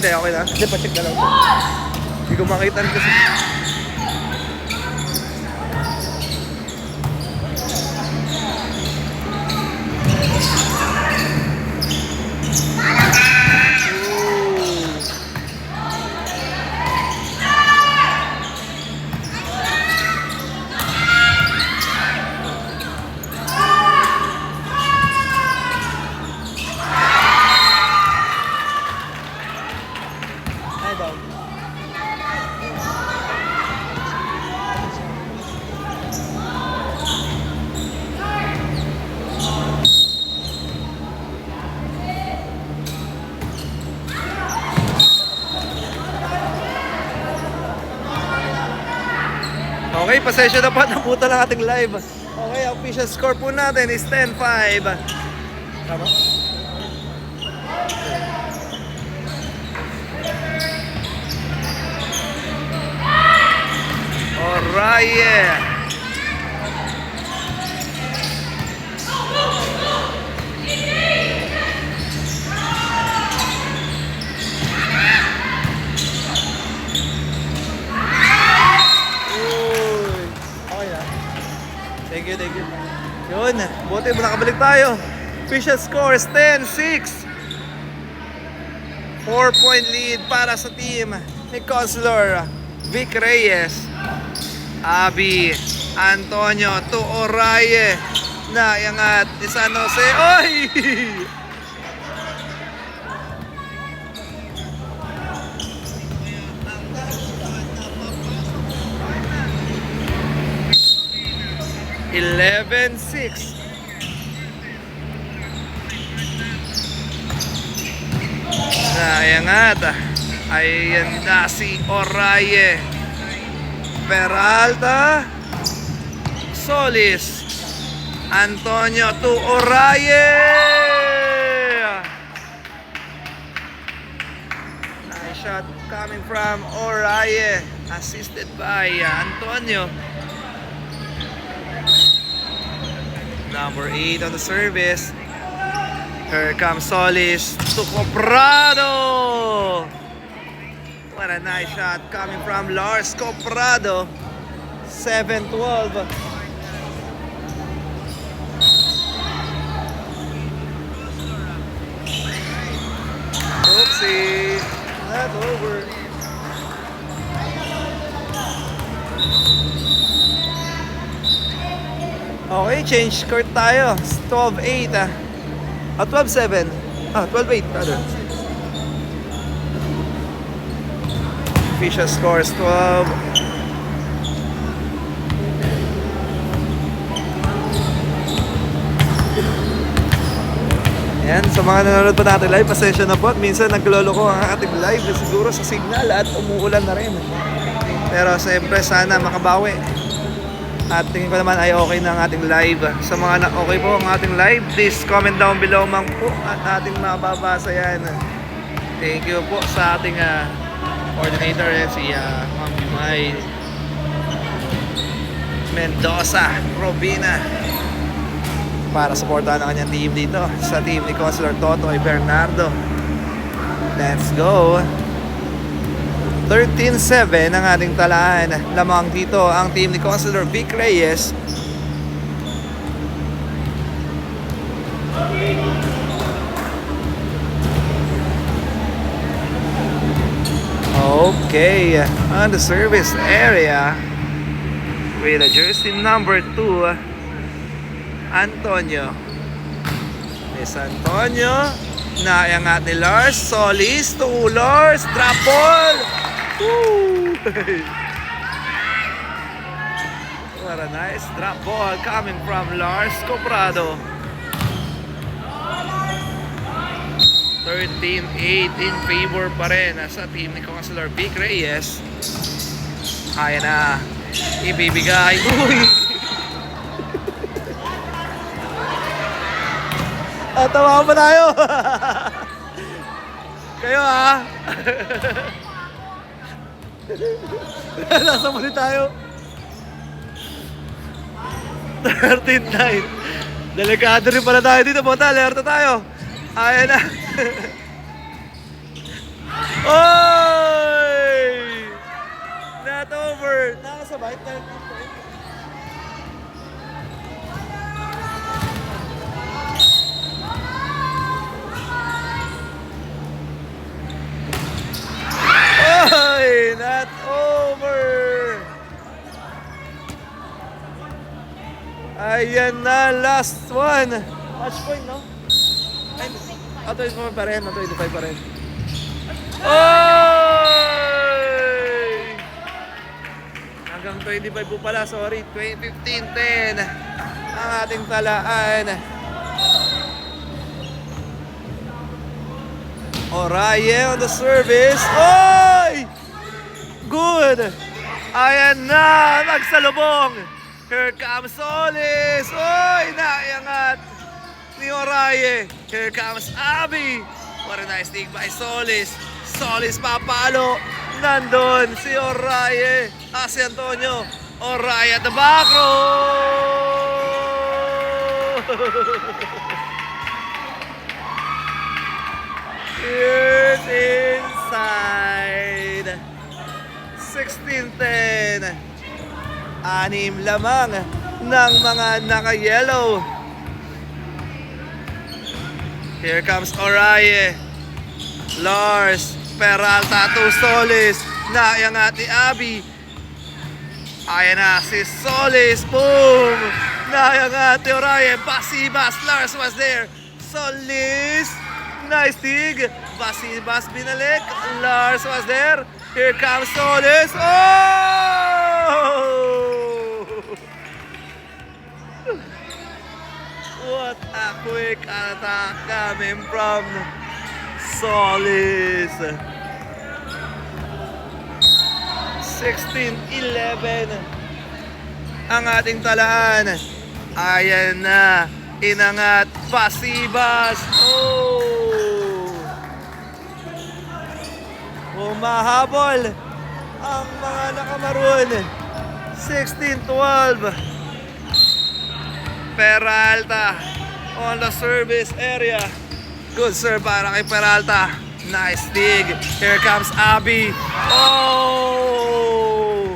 Hindi, okay na. Hindi, pa-check na lang. Hindi ko makita rin kasi. Okay, pasensya na po, naputo lang ating live. Okay, official score po natin is 10-5. Tama? Alright, yeah. Thank you. Yun, buti mo nakabalik tayo. Official score is 10-6. 4-point lead para sa team ni Consular Vic Reyes. Abi Antonio to Oraye na iangat ni San Jose. Oy! 11-6. Nayangat. Ayan na si Oraye. Peralta. Solis. Antonio to Oraye. Nice shot coming from Oraye. Assisted by Antonio. Number 8 on the service. Here comes Solis to Coprado. What a nice shot coming from Lars Coprado. 7-12. Oopsie. That's over. Okay, change court tayo. 12-8 12-7. 12-8 rather. Official scores 12. Ayan, sa mga nanonood pa natin live, pasensya na po. Minsan nagloloko ang ating live siguro sa signal at umuulan na rin. Pero siyempre sana makabawi. At tingin ko naman ay okay na ang ating live. Sa mga okay po ang ating live, please comment down below man po at ating mababasa yan. Thank you po sa ating coordinator, si Ma'am May Mendoza Robina, para supportahan ang kanyang team dito sa team ni Consular Totoy Bernardo. Let's go! 13-7 ang ating talaan. Lamang dito ang team ni Consular Vic Reyes. Okay, on the service area with a jersey number 2, Antonio. Miss Antonio, naiangat ni Lars. Solis to Lars, drop ball. Woo! What a nice drop ball coming from Lars Coprado. 13-8 in favor pa rin sa team ni Consular Vic Reyes. Kaya na ibibigay. Uy! Tawa pa tayo. Kayo nasa muli tayo. 13-9. Delikado rin pala tayo dito. Punta, alerta tayo. Ayan na. Oy! Not over. Nakasabay. Oy! Not over. Ayan na, last one. Match point, no? Ay, 25 pa rin, 25 pa rin. Oy! Hanggang 25 po pala, sorry. 15-10 ang ating talaan. Oraye on the service. Oy! Good! Ayan na, nagsalubong. Here comes Solis. Oy! Naiangat ni Oraye. Here comes Abby. What a nice dig by Solis. Solis papalo. Nandun si Oraye. Si Antonio. Oraye at the back row. Here's inside. 16-10. Anim lamang ng mga naka-yellow. Here comes Oraye. Lars Peralta to Solis. Naiangat ni Abby. Ayan na si Solis. Boom! Naiangat ni Oraye. Basibas. Lars was there. Solis. Nice dig. Basibas binalik. Lars was there. Here comes Solis. Oh! What a quick attack coming from Solis. 16-11 ang ating talaan. Ayan na. Inangat. Basibas. Oh! Humahabol ang mga nakamaroon. 16-12. Peralta on the service area. Good serve para kay Peralta. Nice dig. Here comes Abby. Oh!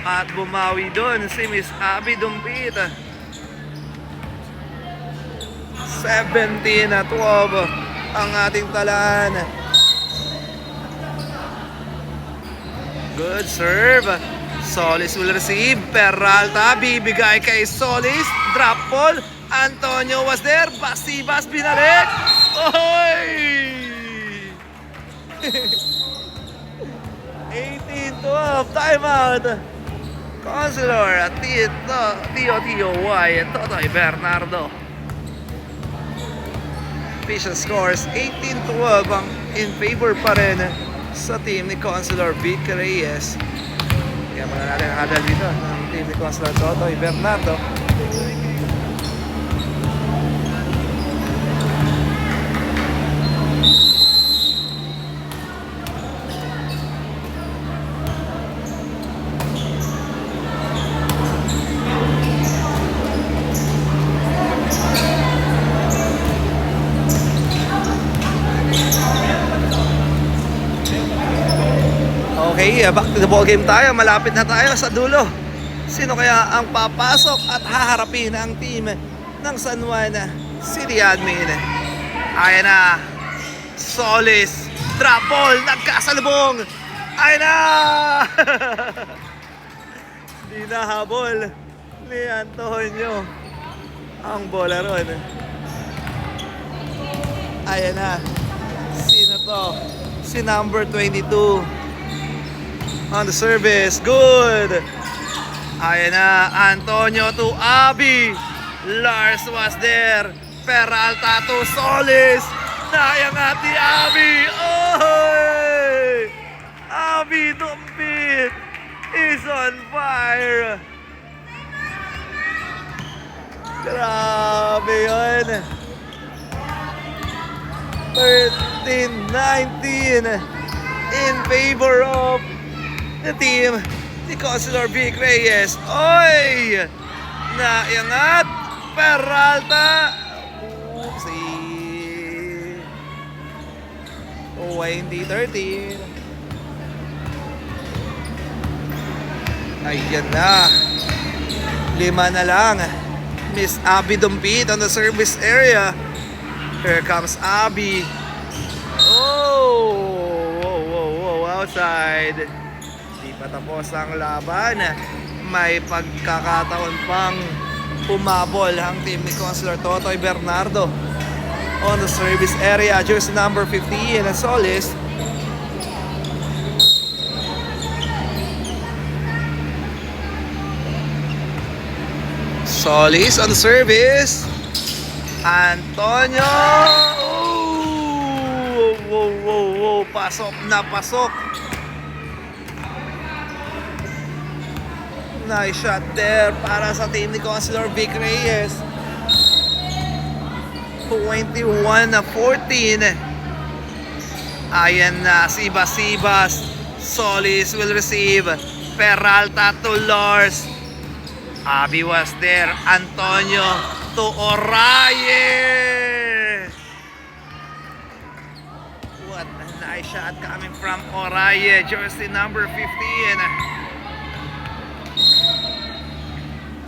At bumawi doon si Miss Abby Dumpit. 17-12 ang ating talaan. Good serve. Solis will receive. Peralta bibigay kay Solis. Drop ball. Antonio was there. Basibas binalik. Oy! 18-12. Timeout. Counselor Tio-Y Totoy Bernardo. Official scores 18-12 ang in favor pa rin sa team ni Counselor Vic Reyes. Kaya muna natin ang hadal dito ng team ni Counselor Totoy Bernardo. Okay, back to the ball game tayo. Malapit na tayo sa dulo. Sino kaya ang papasok at haharapin ang team ng San Juan City Admin? Ayan na. Solis. Drop ball. Nagkasalubong. Ayan na. Di nahabol ni Antonio ang bola ron. Ayan na. Sino to? Si number 22. On the service, good. Ayan na, Antonio to Abby. Lars was there. Peralta to Solis. Naiangat ni Abby. Oy! Abby Dumpit is on fire. Grabe yun. 13-19 in favor of the team ni Counselor Vic Reyes. Oy! Naiangat. Peralta. Oopsie. 2013. Ayan na. 5 na lang. Miss Abby Dumpit on the service area. Here comes Abby. Oh, outside. Di pa tapos ang laban. May pagkakataon pang pumabol ang team ni Consular Totoy Bernardo on the service area. Jersey number 15, Solis. Solis on the service. Antonio. Oh, pasok na pasok. Nice shot there para sa team ni Consular Vic Reyes. 21-14. Ayan na, Sibas. Solis will receive. Peralta to Lars. Abby was there. Antonio to Oraye. What a nice shot coming from Oraye. Jersey number 15.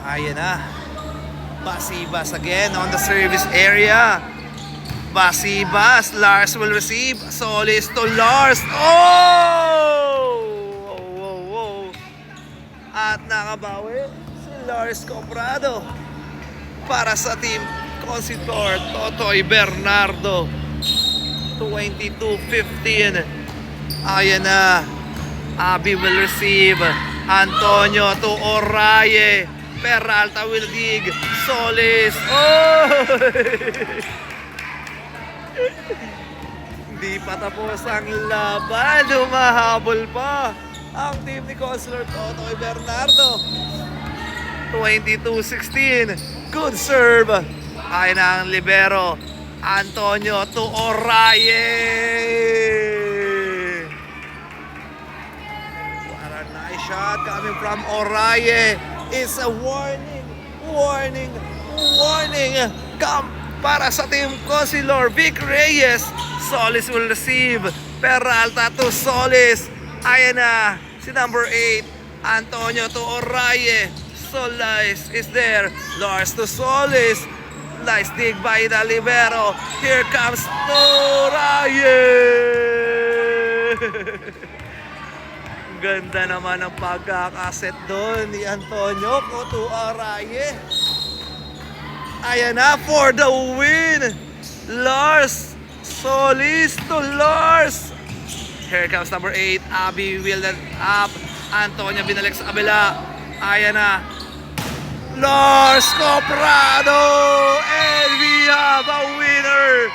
Ayan na. Basibas again on the service area. Basibas. Lars will receive. Solis to Lars. Oh! At nakabawi si Lars Comprado para sa team Consitor Totoy Bernardo. 22-15. Ayan na. Abby will receive. Antonio to Oraye. Peralta will dig. Solis. Oh! Hindi pa tapos ang laban. Humahabol pa ang team ni Consular Totoy Bernardo. 22-16. Good serve. Ay na ang libero. Antonio to Oraye. What a nice shot coming from Oraye. It's a warning. Come para sa team Consular Vic Reyes. Solis will receive. Peralta to Solis. Ayan na si number 8. Antonio to Oraye. Solis is there. Lars to Solis. Nice dig by the libero. Here comes Oraye. Ganda naman ang pagkakaset doon ni Antonio to Oraye. Ayan na for the win. Lars. Solis to Lars. Here comes number 8. Abby wielded up. Antonio binalik sa kabila. Ayan na. Lars Comprado. And we have a winner.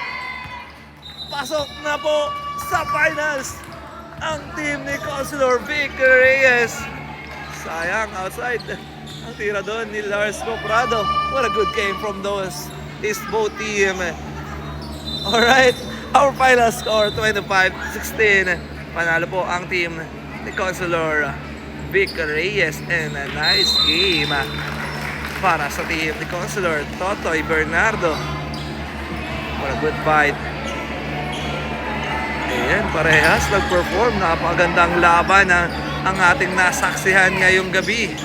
Pasok na po sa finals ang team ni Consular Vic Reyes. Sayang, outside. Ang tira doon ni Lars Comprado. What a good game from this both team. Alright, our final score 25-16. Panalo po ang team ni Consular Vic Reyes. And a nice game para sa team ni Consular Totoy Bernardo. What a good fight. Ayan, parehas nag-perform. Napakagandang laban ang ating nasaksihan ngayong gabi.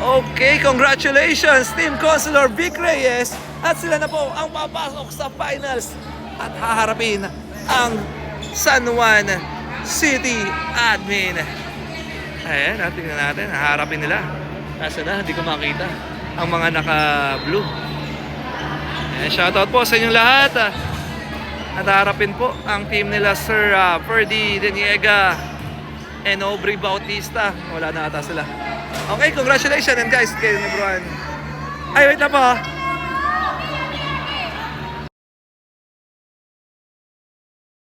Okay, congratulations Team Consular Vic Reyes. At sila na po ang papasok sa finals at haharapin ang San Juan City Admin. Ayan, tingnan natin, haharapin nila. Nasa na, hindi ko makita ang mga naka-blue. Ayan, shoutout po sa inyong lahat. At harapin po ang team nila Sir Ferdy Deniega and Aubrey Bautista. Wala na ata sila. Okay, congratulations and guys, kay Lebron. Ay, wait na po.